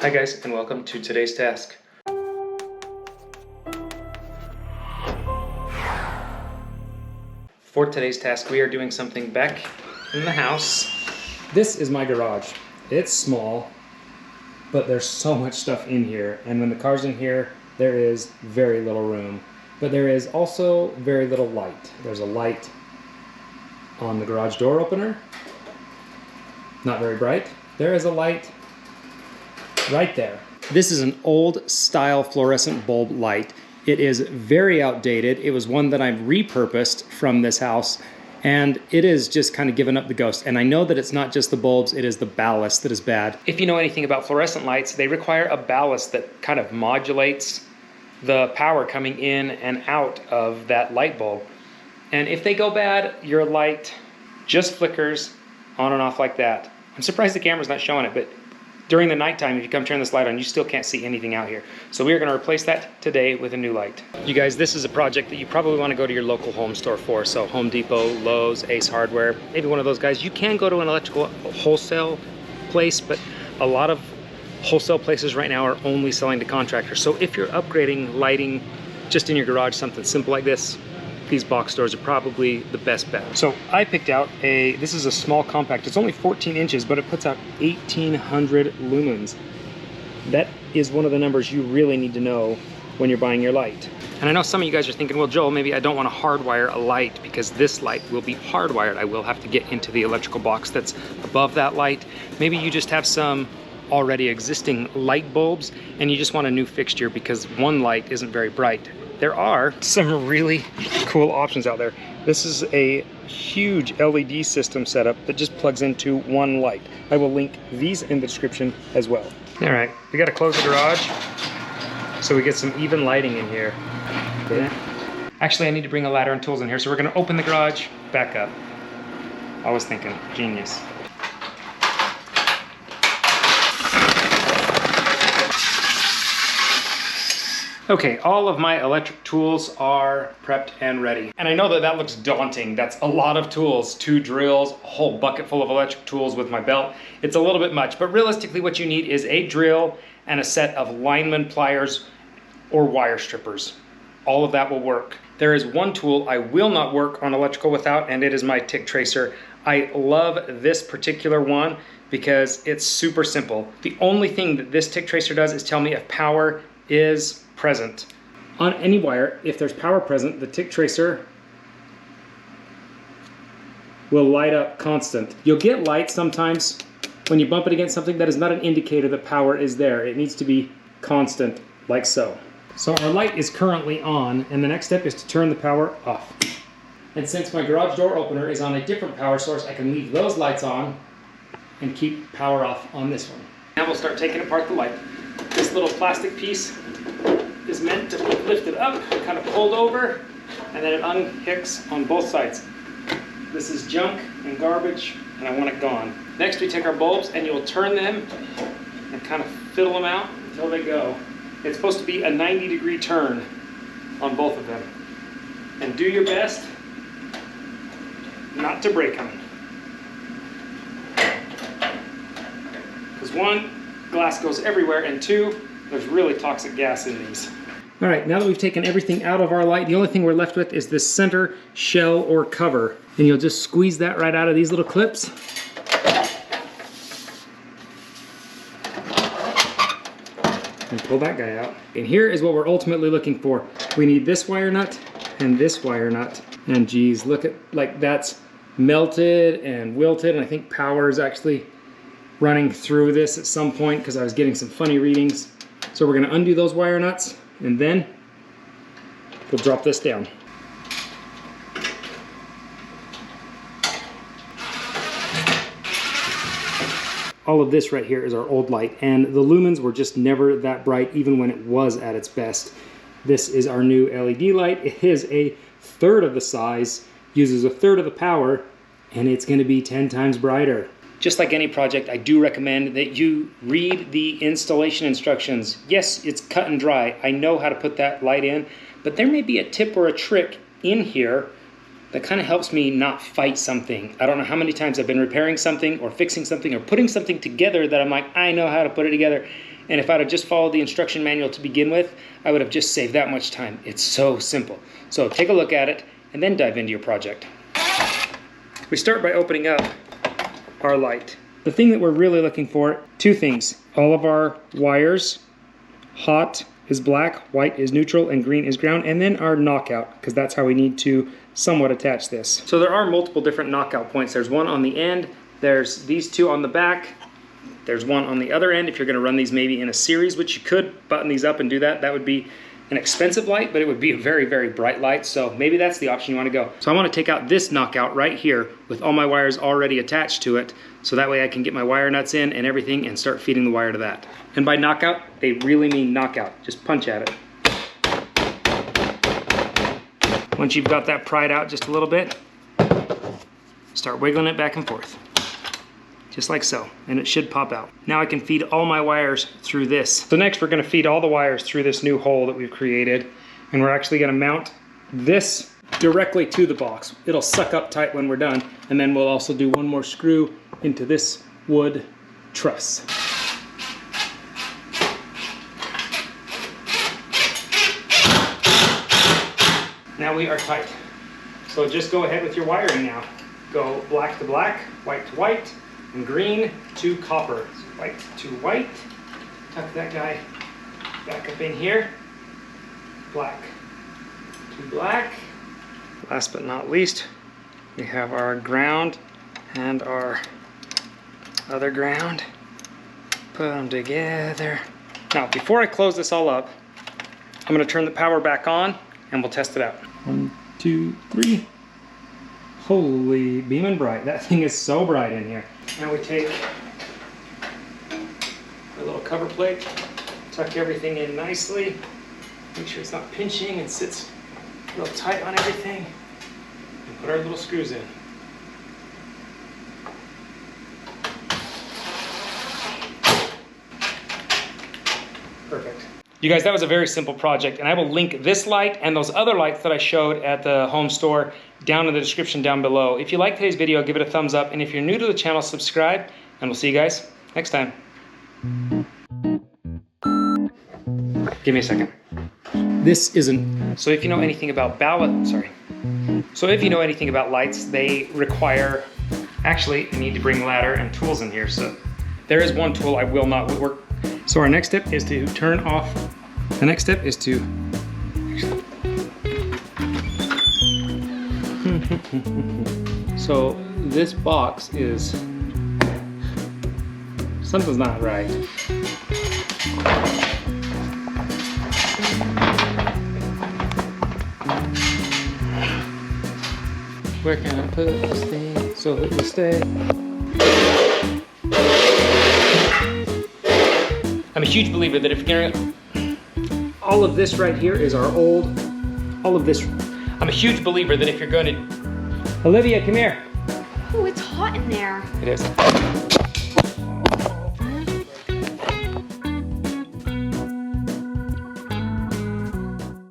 Hi guys, and welcome to today's task. For today's task, we are doing something back in the house. This is my garage. It's small, but there's so much stuff in here. And when the car's in here, there is very little room. But there is also very little light. There's a light on the garage door opener. Not very bright. There is a light right there. This is an old style fluorescent bulb light. It is very outdated. It was one that I've repurposed from this house, and it is just kind of given up the ghost. And I know that it's not just the bulbs, it is the ballast that is bad. If you know anything about fluorescent lights, they require a ballast that kind of modulates the power coming in and out of that light bulb. And if they go bad, your light just flickers on and off like that. I'm surprised the camera's not showing it, but during the nighttime, if you come turn this light on, you still can't see anything out here. So we are gonna replace that today with a new light. You guys, this is a project that you probably wanna go to your local home store for. So Home Depot, Lowe's, Ace Hardware, maybe one of those guys. You can go to an electrical wholesale place, but a lot of wholesale places right now are only selling to contractors. So if you're upgrading lighting just in your garage, something simple like this, these box stores are probably the best bet. So I picked out this is a small compact. It's only 14 inches, but it puts out 1800 lumens. That is one of the numbers you really need to know when you're buying your light. And I know some of you guys are thinking, well, Joel, maybe I don't want to hardwire a light because this light will be hardwired. I will have to get into the electrical box that's above that light. Maybe you just have some already existing light bulbs and you just want a new fixture because one light isn't very bright. There are some really cool options out there. This is a huge LED system setup that just plugs into one light. I will link these in the description as well. All right, we gotta close the garage so we get some even lighting in here. Okay. Actually, I need to bring a ladder and tools in here, so we're gonna open the garage, back up. I was thinking, genius. Okay, all of my electric tools are prepped and ready. And I know that that looks daunting. That's a lot of tools, 2 drills, a whole bucket full of electric tools with my belt. It's a little bit much, but realistically what you need is a drill and a set of lineman pliers or wire strippers. All of that will work. There is one tool I will not work on electrical without, and it is my tick tracer. I love this particular one because it's super simple. The only thing that this tick tracer does is tell me if power is present. On any wire, if there's power present, the tick tracer will light up constant. You'll get light sometimes when you bump it against something. That is not an indicator that power is there. It needs to be constant, like so. So our light is currently on, and the next step is to turn the power off. And since my garage door opener is on a different power source, I can leave those lights on and keep power off on this one. Now we'll start taking apart the light. This little plastic piece is meant to be lifted up, kind of pulled over, and then it unhooks on both sides. This is junk and garbage, and I want it gone. Next, we take our bulbs, and you'll turn them and kind of fiddle them out until they go. It's supposed to be a 90-degree turn on both of them. And do your best not to break them. Because 1, glass goes everywhere, and 2, there's really toxic gas in these. All right, now that we've taken everything out of our light, the only thing we're left with is this center shell or cover. And you'll just squeeze that right out of these little clips. And pull that guy out. And here is what we're ultimately looking for. We need this wire nut and this wire nut. And geez, look at, like, that's melted and wilted, and I think power is actually running through this at some point because I was getting some funny readings. So we're gonna undo those wire nuts, and then we'll drop this down. All of this right here is our old light, and the lumens were just never that bright even when it was at its best. This is our new LED light. It is a third of the size, uses a third of the power, and it's gonna be 10 times brighter. Just like any project, I do recommend that you read the installation instructions. Yes, it's cut and dry. I know how to put that light in, but there may be a tip or a trick in here that kind of helps me not fight something. I don't know how many times I've been repairing something or fixing something or putting something together that I'm like, I know how to put it together. And if I'd have just followed the instruction manual to begin with, I would have just saved that much time. It's so simple. So take a look at it and then dive into your project. We start by opening up our light. The thing that we're really looking for, two things. All of our wires, hot is black, white is neutral, and green is ground, and then our knockout, because that's how we need to somewhat attach this. So there are multiple different knockout points. There's one on the end, there's these two on the back, there's one on the other end. If you're gonna run these maybe in a series, which you could button these up and do that, that would be an expensive light, but it would be a very, very bright light. So maybe that's the option you wanna go. So I wanna take out this knockout right here with all my wires already attached to it. So that way I can get my wire nuts in and everything and start feeding the wire to that. And by knockout, they really mean knockout. Just punch at it. Once you've got that pried out just a little bit, start wiggling it back and forth. Just like so, and it should pop out. Now I can feed all my wires through this. So next we're gonna feed all the wires through this new hole that we've created, and we're actually gonna mount this directly to the box. It'll suck up tight when we're done, and then we'll also do one more screw into this wood truss. Now we are tight. So just go ahead with your wiring now. Go black to black, white to white, and green to copper. So white to white. Tuck that guy back up in here. Black to black. Last but not least, we have our ground and our other ground. Put them together. Now, before I close this all up, I'm gonna turn the power back on and we'll test it out. 1, 2, 3. Holy beaming bright. That thing is so bright in here. Now we take a little cover plate, tuck everything in nicely, make sure it's not pinching and sits real tight on everything, and put our little screws in. Perfect. You guys, that was a very simple project, and I will link this light and those other lights that I showed at the home store down in the description down below. If you like today's video, give it a thumbs up, and if you're new to the channel, subscribe, and we'll see you guys next time. Give me a second. This isn't, so if you know anything about if you know anything about lights, they require, actually, you need to bring ladder and tools in here, so there is one tool I will not work. So our next step is to turn off, the next step is to, so this box is, something's not right. Where can I put this thing so it will stay? I'm a huge believer that if you're gonna, all of this right here is our old, all of this. I'm a huge believer that if you're going to, Olivia, come here. Oh, it's hot in there. It is.